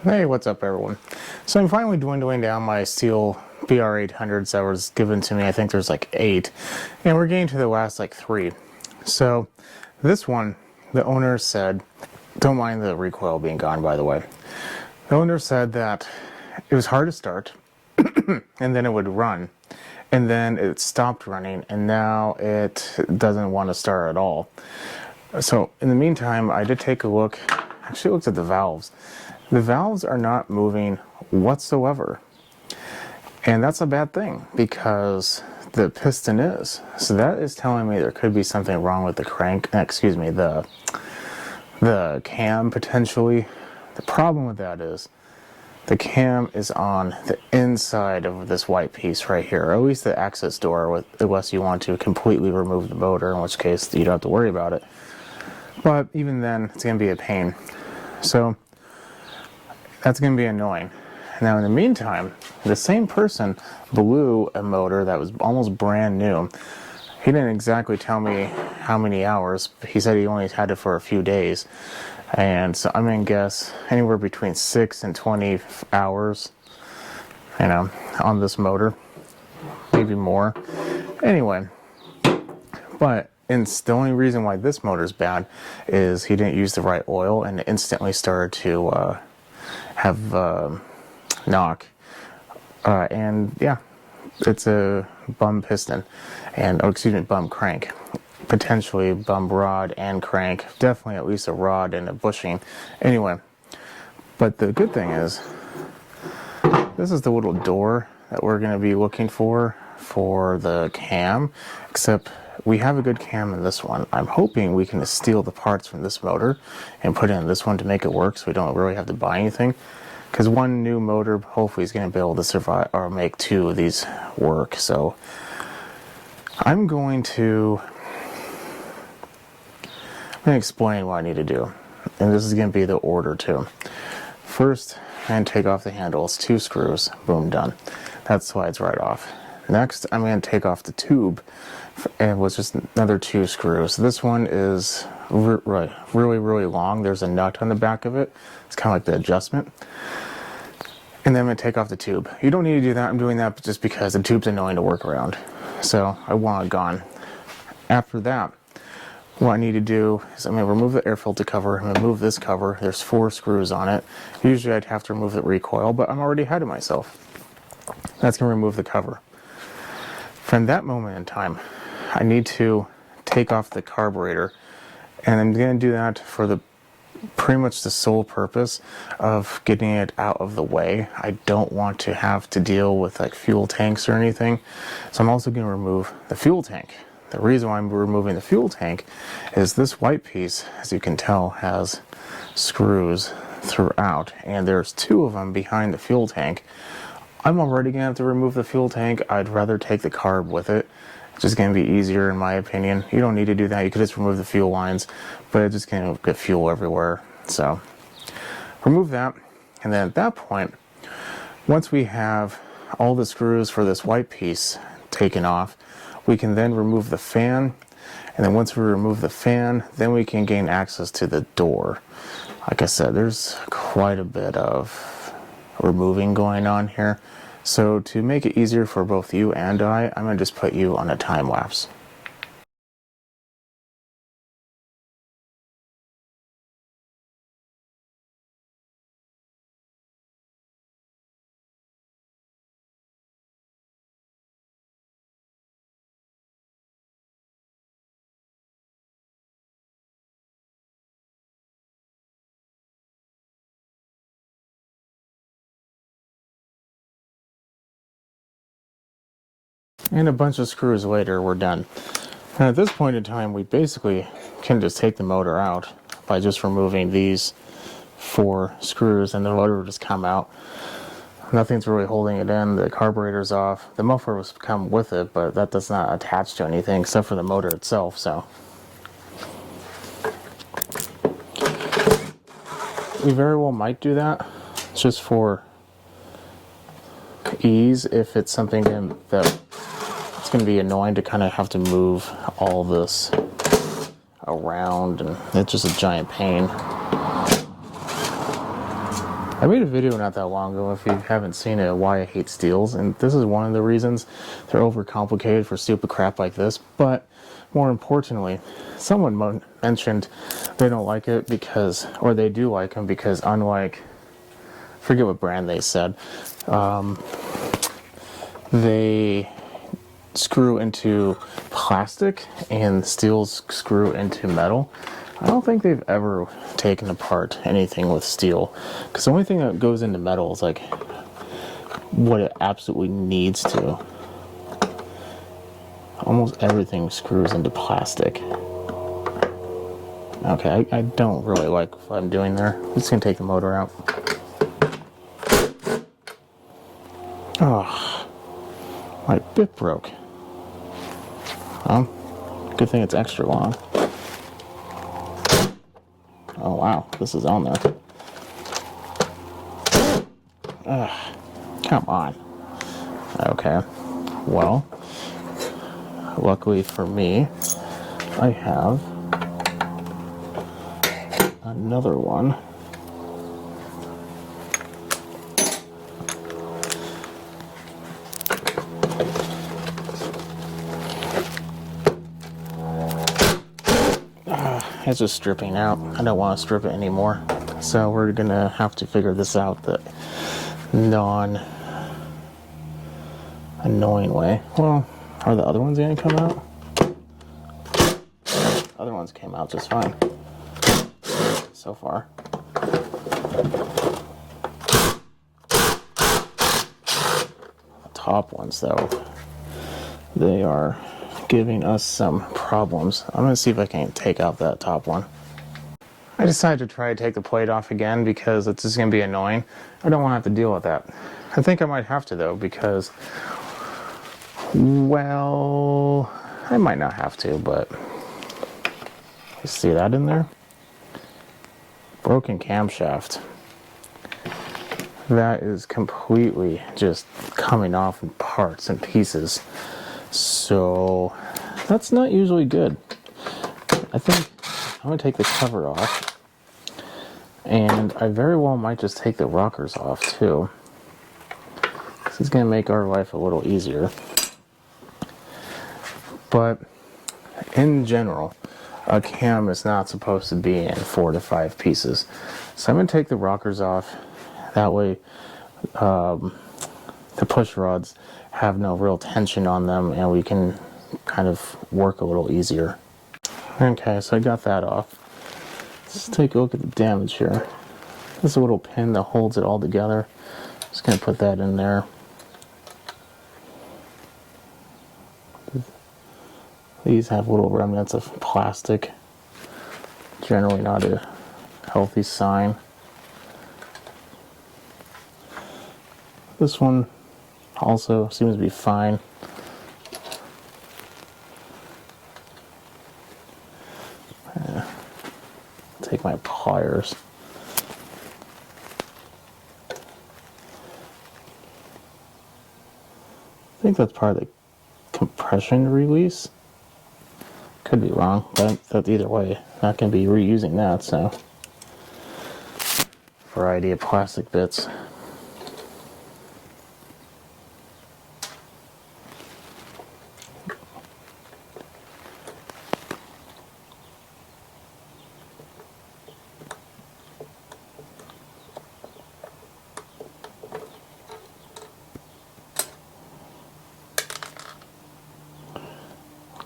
Hey, what's up everyone? So I'm finally dwindling down my Stihl BR800s that was given to me. I think there's like 8, and we're getting to the last like 3. So this one, the owner said, don't mind the recoil being gone by the way. The owner said that it was hard to start, and then it would run, and then it stopped running, and now it doesn't want to start at all. So in the meantime, I did take a look. Actually looked at the valves. The valves are not moving whatsoever. And that's a bad thing because the piston is. So that is telling me there could be something wrong with the crank, the cam potentially. The problem with that is the cam is on the inside of this white piece right here, or at least the access door, unless you want to completely remove the motor, in which case you don't have to worry about it. But even then, it's going to be a pain. So that's going to be annoying. Now in the meantime, the same person blew a motor that was almost brand new. He didn't exactly tell me how many hours, but he said he only had it for a few days. And so I'm going to guess anywhere between 6 and 20 hours, on this motor. Maybe more. Anyway, but the only reason why this motor is bad is he didn't use the right oil and it instantly started to have knock. And yeah, it's a bum piston, and bum crank. Potentially bum rod and crank. Definitely at least a rod and a bushing. Anyway, but the good thing is, this is the little door that we're going to be looking for the cam, except we have a good cam in this one. I'm hoping we can steal the parts from this motor and put it in this one to make it work so we don't really have to buy anything. Because one new motor hopefully is going to be able to survive or make 2 of these work. So I'm going to explain what I need to do. And this is going to be the order too. First, I'm going to take off the handles, 2 screws, boom, done. That slides right off. Next, I'm going to take off the tube, and with just another 2 screws. This one is really long. There's a nut on the back of it. It's kind of like the adjustment. And then I'm going to take off the tube. You don't need to do that. I'm doing that just because the tube's annoying to work around. So I want it gone. After that, what I need to do is I'm going to remove the air filter cover. I'm going to remove this cover. There's 4 screws on it. Usually I'd have to remove the recoil, but I'm already ahead of myself. That's going to remove the cover. From that moment in time, I need to take off the carburetor, and I'm going to do that for pretty much the sole purpose of getting it out of the way. I don't want to have to deal with like fuel tanks or anything, so I'm also going to remove the fuel tank. The reason why I'm removing the fuel tank is this white piece, as you can tell, has screws throughout, and there's 2 of them behind the fuel tank. I'm already going to have to remove the fuel tank. I'd rather take the carb with it. It's just going to be easier in my opinion. You don't need to do that. You could just remove the fuel lines, but it's just going to get fuel everywhere. So remove that, and then at that point, once we have all the screws for this white piece taken off, we can then remove the fan, and then once we remove the fan, then we can gain access to the door. Like I said, there's quite a bit of removing going on here. So to make it easier for both you and I'm going to just put you on a time lapse. And a bunch of screws later, we're done. And at this point in time, we basically can just take the motor out by just removing these 4 screws, and the motor will just come out. Nothing's really holding it in. The carburetor's off. The muffler was come with it, but that does not attach to anything except for the motor itself. So we very well might do that just for ease, if it's something that it's going to be annoying to kind of have to move all this around, and it's just a giant pain. I made a video not that long ago, if you haven't seen it, why I hate Stihls, and this is one of the reasons. They're overcomplicated for stupid crap like this, but more importantly, someone mentioned they don't like it because, or they do like them because unlike, I forget what brand they said, they screw into plastic and Stihls screw into metal. I don't think they've ever taken apart anything with steel, because the only thing that goes into metal is like what it absolutely needs to. Almost everything screws into plastic. Okay, I don't really like what I'm doing there. I'm just gonna take the motor out. Oh, my bit broke. Good thing it's extra long. Oh wow, this is on there. Come on. Okay, well, luckily for me, I have another one. It's just stripping out. I don't want to strip it anymore. So we're gonna have to figure this out the non-annoying way. Well, are the other ones gonna come out? Other ones came out just fine. So far. The top ones though, they are giving us some problems. I'm gonna see if I can take out that top one. I decided to try to take the plate off again because it's just gonna be annoying. I don't want to have to deal with that. I think I might have to though, because, well, I might not have to, but you see that in there? Broken camshaft. That is completely just coming off in parts and pieces. So that's not usually good. I think I'm gonna take the cover off, and I very well might just take the rockers off too. This is gonna make our life a little easier. But in general, a cam is not supposed to be in 4 to 5 pieces. So I'm gonna take the rockers off. That way, the push rods have no real tension on them and we can kind of work a little easier. Okay, so I got that off. Let's take a look at the damage here. This is a little pin that holds it all together. Just gonna put that in there. These have little remnants of plastic. Generally not a healthy sign. This one also seems to be fine. Take my pliers. I think that's part of the compression release. Could be wrong, but either way, not going to be reusing that, so. Variety of plastic bits.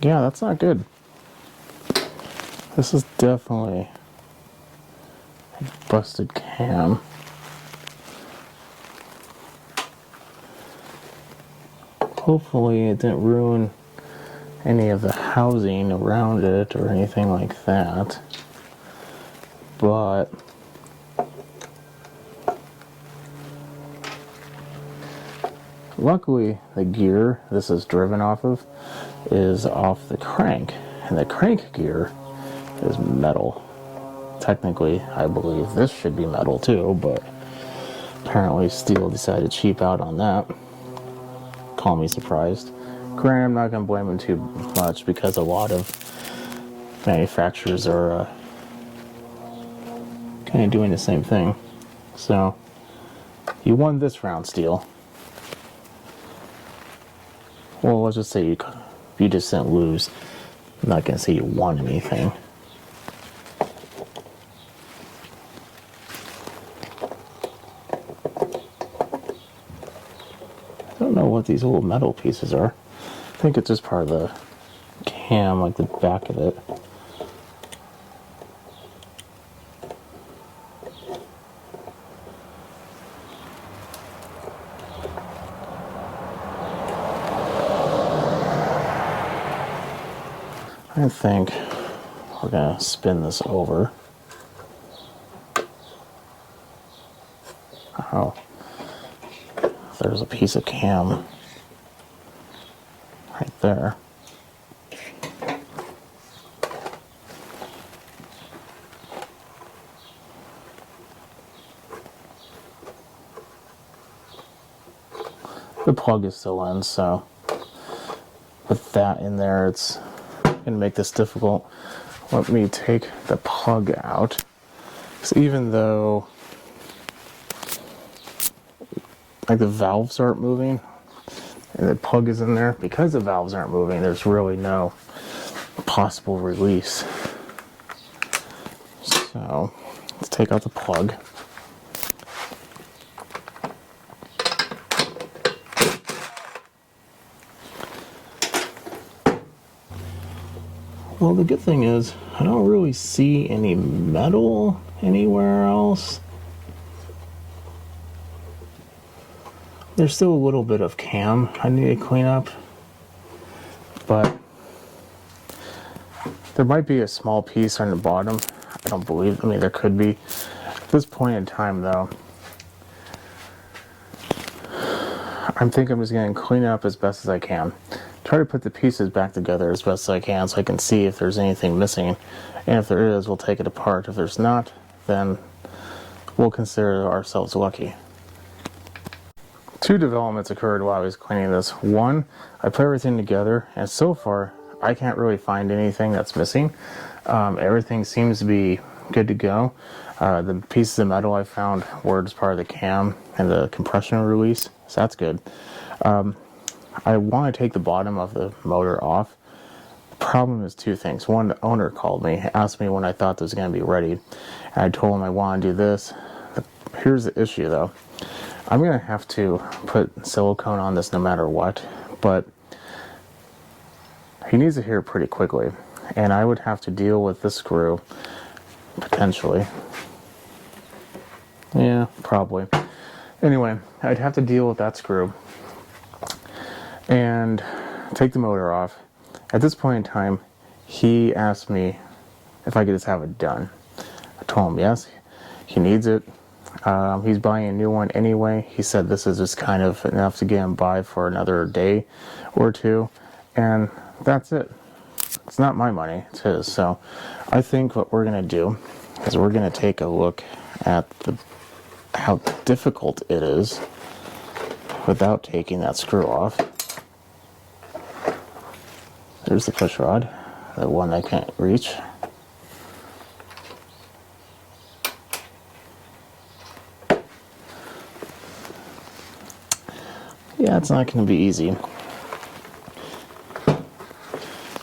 Yeah, that's not good. This is definitely a busted cam. Hopefully it didn't ruin any of the housing around it or anything like that. But luckily the gear this is driven off of is off the crank, and the crank gear is metal. Technically, I believe this should be metal too, but apparently Stihl decided to cheap out on that. Call me surprised. Granted, I'm not going to blame them too much because a lot of manufacturers are kind of doing the same thing. So You won this round, Stihl. Well, let's just say you just didn't lose. I'm not going to say you won anything. I don't know what these little metal pieces are. I think it's just part of the cam, like the back of it. I think we're going to spin this over. Oh, there's a piece of cam right there. The plug is still in, so with that in there, it's going to make this difficult. Let me take the plug out. So even though like the valves aren't moving and the plug is in there, because the valves aren't moving, there's really no possible release. So let's take out the plug. Well, the good thing is I don't really see any metal anywhere else. There's still a little bit of cam I need to clean up, but there might be a small piece on the bottom. I don't believe, I mean, there could be. At this point in time, though, I'm thinking I'm just going to clean it up as best as I can. Try to put the pieces back together as best as I can so I can see if there's anything missing. And if there is, we'll take it apart. If there's not, then we'll consider ourselves lucky. Two developments occurred while I was cleaning this. One, I put everything together, and so far, I can't really find anything that's missing. Everything seems to be good to go. The pieces of metal I found were just part of the cam and the compression release, so that's good. I want to take the bottom of the motor off. The problem is two things. One, the owner called me, asked me when I thought this was going to be ready, and I told him I want to do this. Here's the issue, though. I'm going to have to put silicone on this no matter what, but he needs to hear it pretty quickly, and I would have to deal with this screw, potentially. Yeah, probably. Anyway, I'd have to deal with that screw and take the motor off. At this point in time, he asked me if I could just have it done. I told him yes, he needs it. He's buying a new one anyway. He said this is just kind of enough to get him by for another day or two, and that's it. It's not my money, it's his. So I think what we're going to do is we're going to take a look at how difficult it is without taking that screw off. There's the push rod, the one I can't reach. Yeah, it's not going to be easy.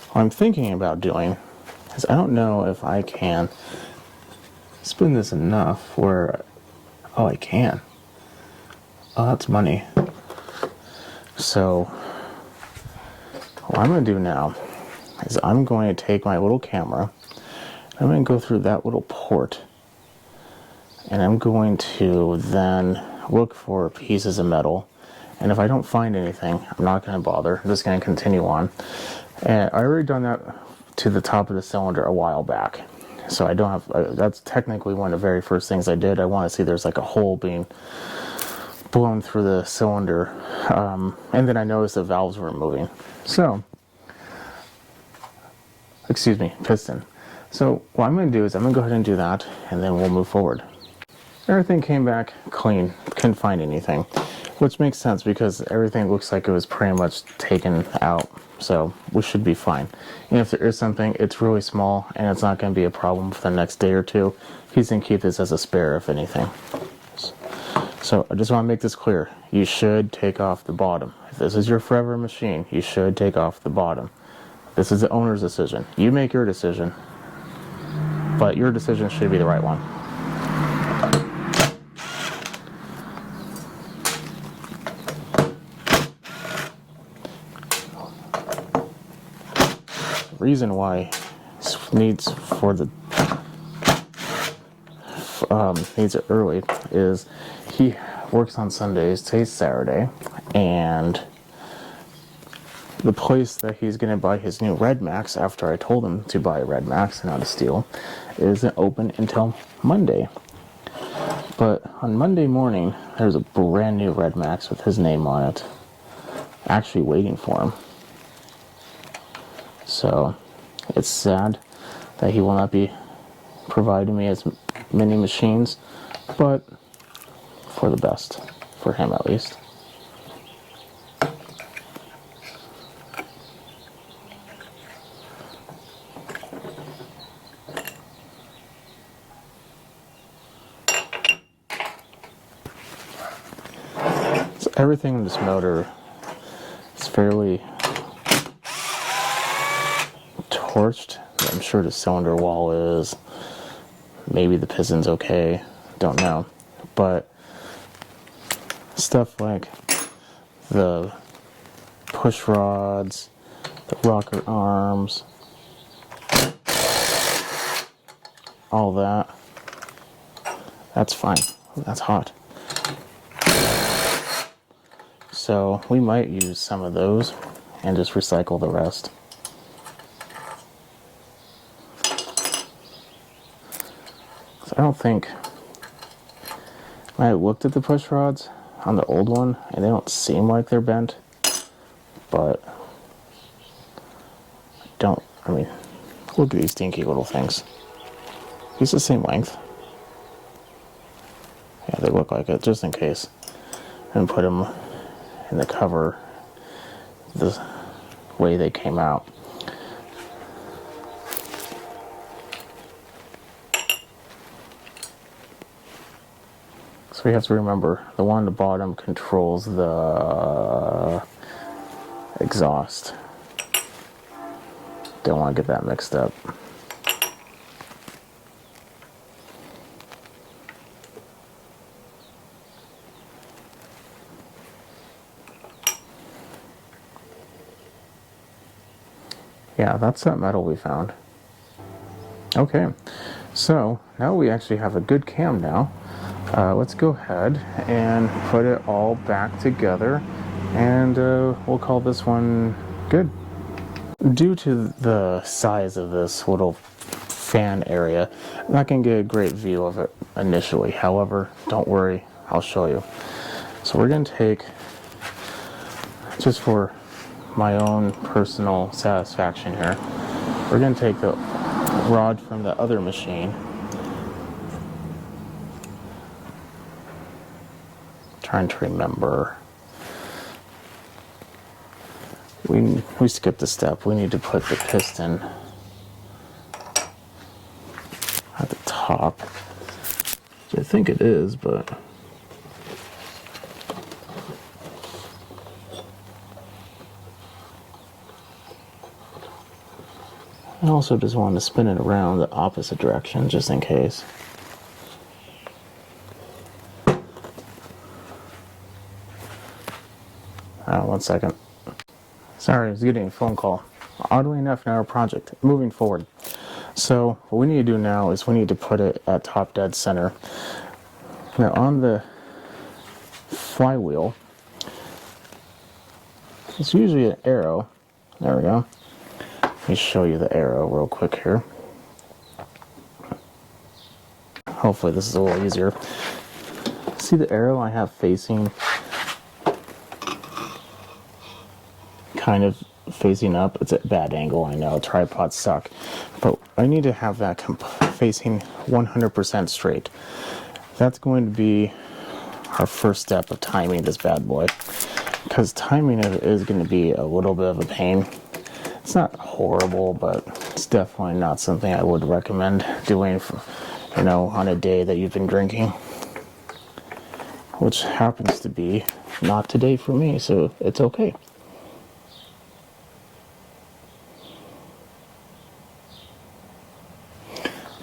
What I'm thinking about doing is I don't know if I can spin this enough where, oh, I can. Oh, that's money. So what I'm going to do now is I'm going to take my little camera, I'm going to go through that little port, and I'm going to then look for pieces of metal. And if I don't find anything, I'm not going to bother. I'm just going to continue on. And I already done that to the top of the cylinder a while back. So I don't have, that's technically one of the very first things I did. I want to see there's like a hole being blown through the cylinder. And then I noticed the valves were moving. So, excuse me, piston. So what I'm going to do is I'm going to go ahead and do that, and then we'll move forward. Everything came back clean. Couldn't find anything. Which makes sense because everything looks like it was pretty much taken out. So we should be fine. And if there is something, it's really small and it's not going to be a problem for the next day or two. He's going to keep this as a spare if anything. So I just want to make this clear. You should take off the bottom. If this is your forever machine, you should take off the bottom. This is the owner's decision. You make your decision, but your decision should be the right one. The reason why needs it early is he works on Sundays, today's Saturday, and the place that he's going to buy his new Red Max, after I told him to buy a Red Max and not a Stihl, isn't open until Monday. But on Monday morning, there's a brand new Red Max with his name on it, actually waiting for him. So it's sad that he will not be providing me as many machines, but for the best, for him at least. So everything in this motor is fairly torched. I'm sure the cylinder wall is. Maybe the piston's okay. Don't know. But stuff like the push rods, the rocker arms, all that, that's fine. That's hot. So we might use some of those and just recycle the rest. So I don't think, I looked at the push rods on the old one and they don't seem like they're bent, but look at these dinky little things. These the same length. Yeah, they look like it, just in case. And put them in the cover the way they came out. So we have to remember, the one on the bottom controls the exhaust. Don't want to get that mixed up. Yeah, that's that metal we found. Okay, so now we actually have a good cam now. Let's go ahead and put it all back together, and we'll call this one good. Due to the size of this little fan area, I'm not going to get a great view of it initially. However, don't worry, I'll show you. So we're going to take, just for my own personal satisfaction here, we're going to take the rod from the other machine, trying to remember, we skipped a step. We need to put the piston at the top, which I think it is, but I also just wanted to spin it around the opposite direction just in case. One second. Sorry, I was getting a phone call. Oddly enough, in our project, moving forward. So what we need to do now is we need to put it at top dead center. Now on the flywheel, it's usually an arrow. There we go. Let me show you the arrow real quick here. Hopefully this is a little easier. See the arrow I have facing, kind of facing up? It's a bad angle, I know, tripods suck, but I need to have that facing 100% straight. That's going to be our first step of timing this bad boy, because timing it is going to be a little bit of a pain. It's not horrible, but it's definitely not something I would recommend doing, on a day that you've been drinking. which happens to be not today for me, so it's okay.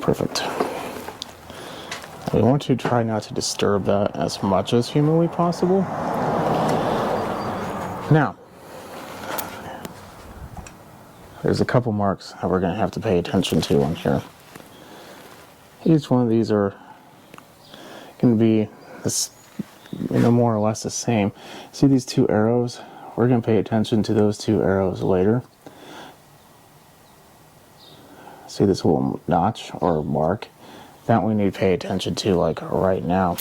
Perfect. We want to try not to disturb that as much as humanly possible. Now, there's a couple marks that we're going to have to pay attention to on here. Each one of these are going to be this, more or less the same. See these two arrows? We're going to pay attention to those two arrows later. See this little notch or mark? That we need to pay attention to like right now.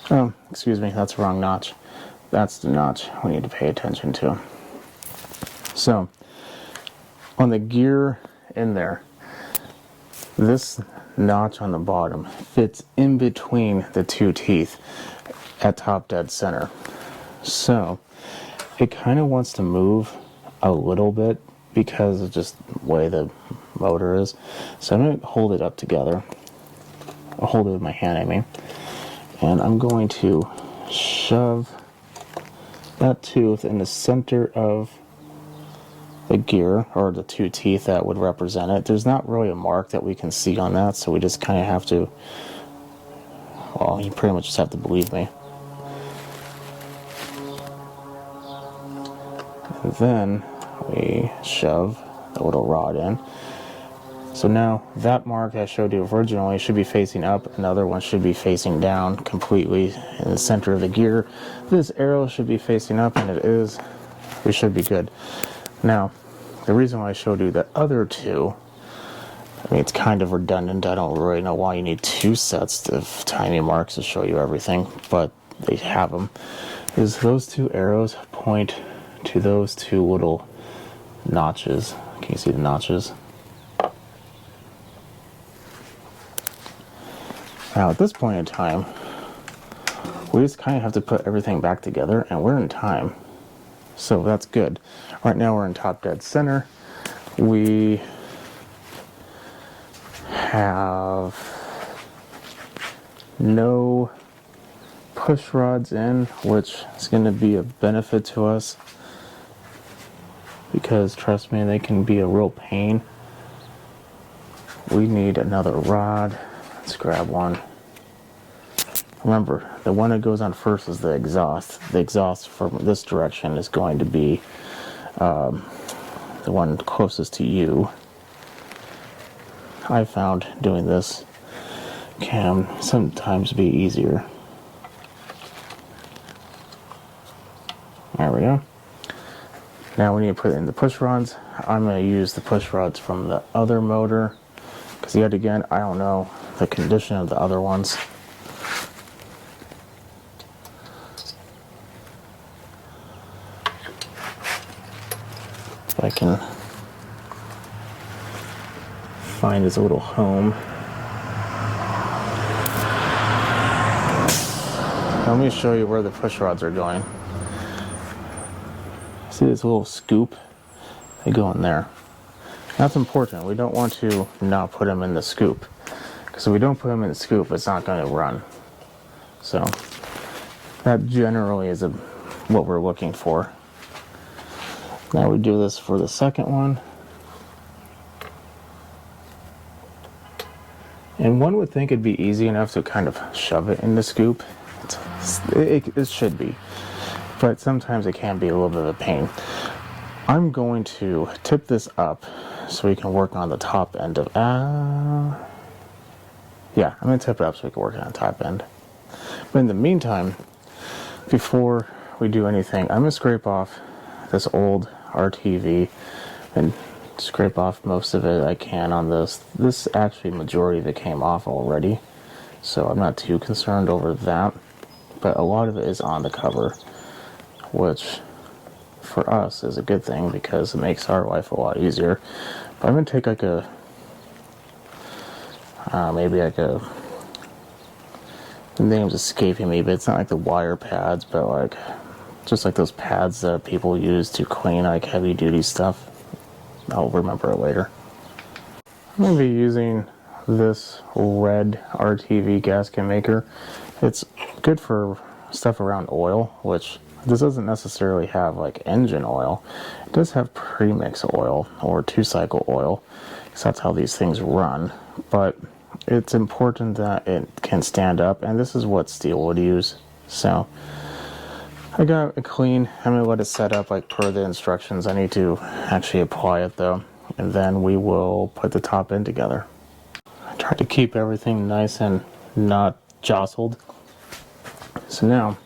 Oh, excuse me, that's the wrong notch. That's the notch we need to pay attention to. So, on the gear in there, this notch on the bottom fits in between the two teeth at top dead center. So, it kind of wants to move a little bit because of just the way the motor is. So I'm going to hold it up together. I'll hold it with my hand, I mean. And I'm going to shove that tooth in the center of the gear, or the two teeth that would represent it. There's not really a mark that we can see on that, so we just kind of have to, well, you pretty much just have to believe me. And then we shove the little rod in. So now that mark I showed you originally should be facing up, another one should be facing down completely in the center of the gear. This arrow should be facing up, and it is. We should be good. Now, the reason why I showed you the other two, I mean, it's kind of redundant. I don't really know why you need two sets of tiny marks to show you everything, but they have them. Is those two arrows point to those two little notches. Can you see the notches? Now at this point in time, we just kind of have to put everything back together, and we're in time. So that's good. Right now we're in top dead center. We have no push rods in, which is going to be a benefit to us, because trust me, they can be a real pain. We need another rod. Let's grab one. Remember, the one that goes on first is the exhaust. The exhaust from this direction is going to be the one closest to you. I found doing this can sometimes be easier. There we go. Now we need to put in the push rods. I'm going to use the push rods from the other motor, because yet again, I don't know the condition of the other ones. If I can find his little home. Now, let me show you where the push rods are going. See this little scoop? They go in there. That's important. We don't want to not put them in the scoop, because if we don't put them in the scoop, it's not going to run. So that generally is what we're looking for. Now we do this for the second one. And one would think it'd be easy enough to kind of shove it in the scoop. It should be. But sometimes it can be a little bit of a pain. I'm going to tip this up so we can work on the top end of... yeah, I'm going to tip it up so we can work on the top end. But in the meantime, before we do anything, I'm going to scrape off this old RTV and scrape off most of it I can on this. This actually, majority of it came off already, so I'm not too concerned over that. But a lot of it is on the cover, which for us is a good thing because it makes our life a lot easier. But I'm going to take like a, maybe like a, the name's escaping me, but it's not like the wire pads, but like, just like those pads that people use to clean like heavy duty stuff. I'll remember it later. I'm going to be using this red RTV gasket maker. It's good for stuff around oil, which this doesn't necessarily have like engine oil. It does have premix oil or 2-cycle oil, because that's how these things run. But it's important that it can stand up, and this is what Stihl would use. So I got it clean. I'm going to let it set up like per the instructions. I need to actually apply it though, and then we will put the top end together. I tried to keep everything nice and not jostled. So now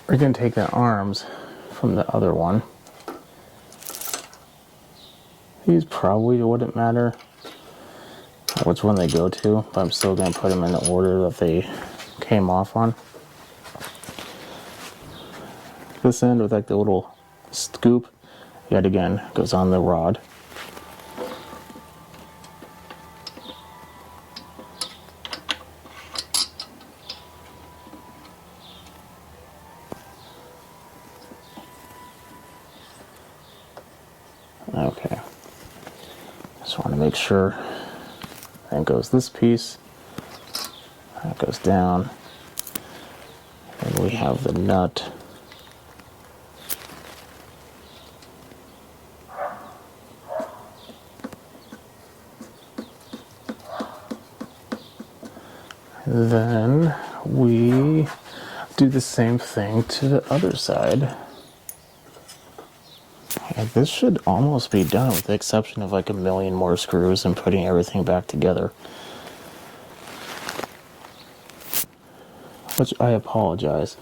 we're going to take the arms from the other one. These probably wouldn't matter which one they go to, but I'm still going to put them in the order that they came off on. This end with like the little scoop, yet again, goes on the rod. Okay, just want to make sure. Then goes this piece, that goes down, and we have the nut. Then we do the same thing to the other side. And this should almost be done, with the exception of like a million more screws and putting everything back together. Which I apologize.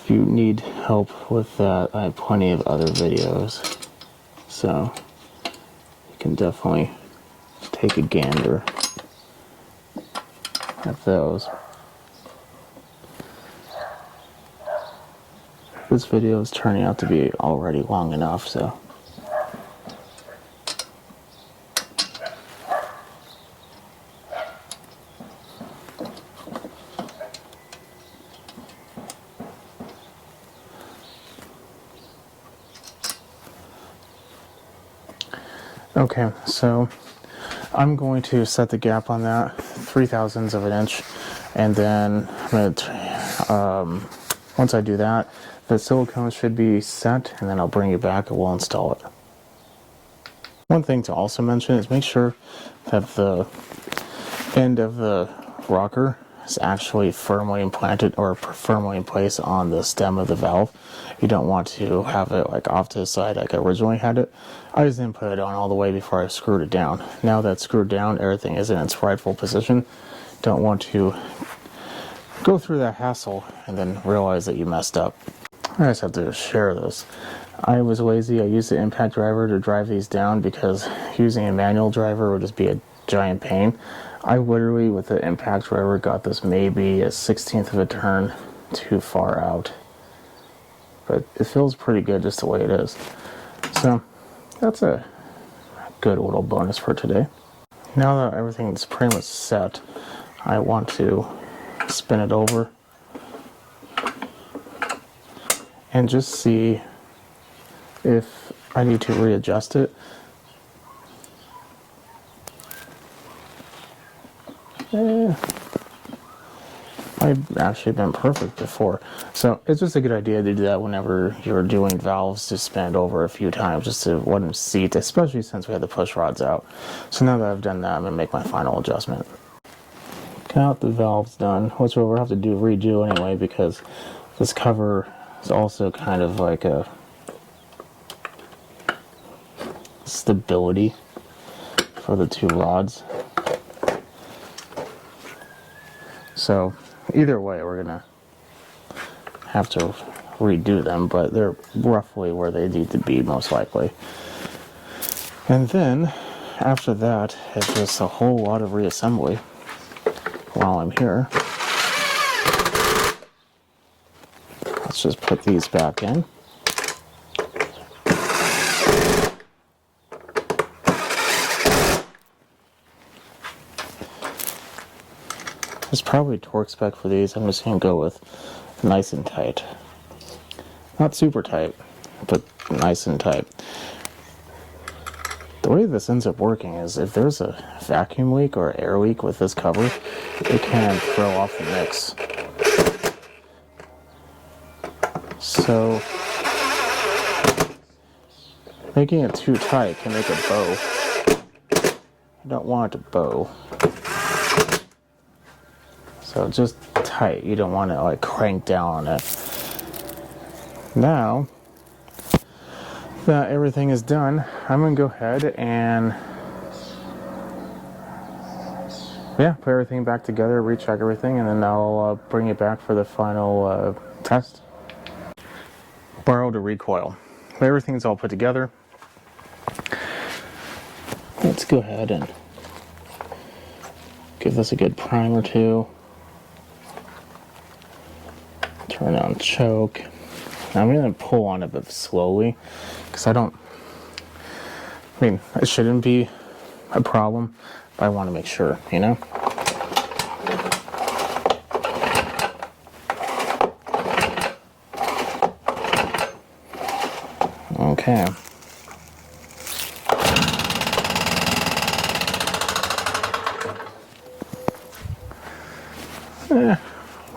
If you need help with that, I have plenty of other videos. So you can definitely take a gander at those. This video is turning out to be already long enough, so. Okay, so I'm going to set the gap on that 3/1000 of an inch, and then I'm gonna, once I do that, the silicone should be set, and then I'll bring you back and we'll install it. One thing to also mention is make sure that the end of the rocker is actually firmly implanted or firmly in place on the stem of the valve. You don't want to have it like off to the side like I originally had it. I just didn't put it on all the way before I screwed it down. Now that it's screwed down, everything is in its rightful position. Don't want to go through that hassle and then realize that you messed up. I just have to share this. I was lazy. I used the impact driver to drive these down because using a manual driver would just be a giant pain. I literally, with the impact driver, got this maybe a 1/16 of a turn too far out. But it feels pretty good just the way it is. So that's a good little bonus for today. Now that everything's pretty much set, I want to spin it over and just see if I need to readjust it. I've actually been perfect before. So it's just a good idea to do that whenever you're doing valves, to spin it over a few times just to let them seat, especially since we had the push rods out. So now that I've done that, I'm going to make my final adjustment. Got the valves done, which we'll have to redo anyway, because this cover is also kind of like a stability for the two rods. So either way, we're gonna have to redo them, but they're roughly where they need to be most likely. And then after that, it's just a whole lot of reassembly while I'm here. Let's just put these back in. There's probably a torque spec for these. I'm just going to go with nice and tight. Not super tight, but nice and tight. The way this ends up working is if there's a vacuum leak or air leak with this cover, it can throw off the mix. So making it too tight can make it bow. You don't want it to bow. So just tight. You don't want to like crank down on it. Now that everything is done, I'm going to go ahead and put everything back together, recheck everything, and then I'll bring it back for the final test. Borrowed a recoil. Everything's all put together. Let's go ahead and give this a good prime or two. Turn on choke. Now I'm going to pull on it but slowly, because it shouldn't be a problem, but I want to make sure, you know? Okay.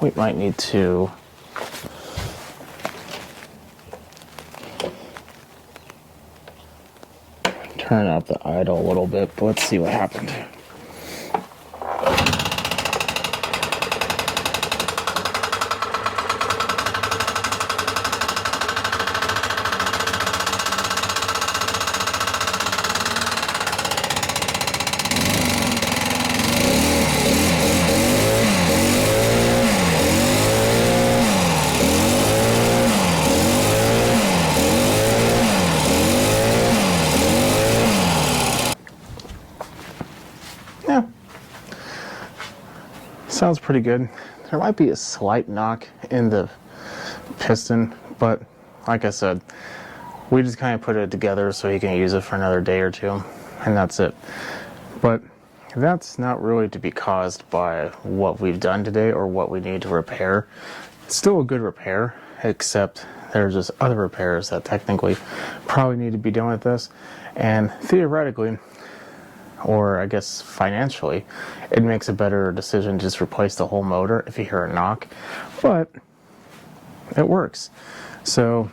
We might need to turn up the idle a little bit, but let's see what happened. Sounds pretty good. There might be a slight knock in the piston, but like I said, we just kind of put it together so he can use it for another day or two, and that's it. But that's not really to be caused by what we've done today or what we need to repair. It's still a good repair, except there's just other repairs that technically probably need to be done with this, and theoretically, or I guess financially, it makes a better decision to just replace the whole motor if you hear a knock, but it works. So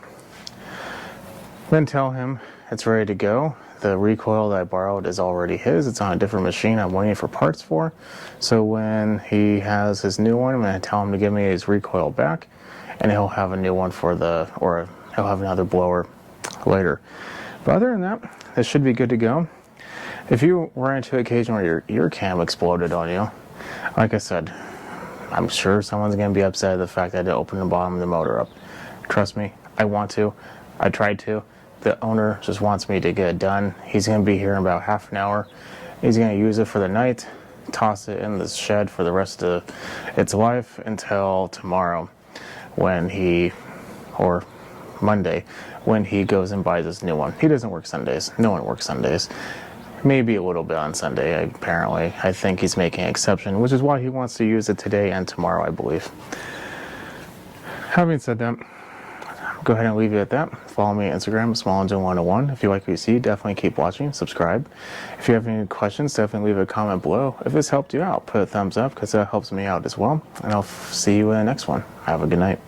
then tell him it's ready to go. The recoil that I borrowed is already his. It's on a different machine I'm waiting for parts for. So when he has his new one, I'm going to tell him to give me his recoil back, and he'll have a new one or he'll have another blower later. But other than that, this should be good to go. If you run into an occasion where your ear cam exploded on you, like I said, I'm sure someone's going to be upset at the fact that I didn't open the bottom of the motor up. Trust me, I want to. I tried to. The owner just wants me to get it done. He's going to be here in about half an hour. He's going to use it for the night, toss it in the shed for the rest of its life until tomorrow or Monday, when he goes and buys this new one. He doesn't work Sundays. No one works Sundays. Maybe a little bit on Sunday, apparently. I think he's making an exception, which is why he wants to use it today and tomorrow, I believe. Having said that, go ahead and leave it at that. Follow me on Instagram, SmallEngine101. If you like what you see, definitely keep watching. Subscribe. If you have any questions, definitely leave a comment below. If this helped you out, put a thumbs up, because that helps me out as well. And I'll see you in the next one. Have a good night.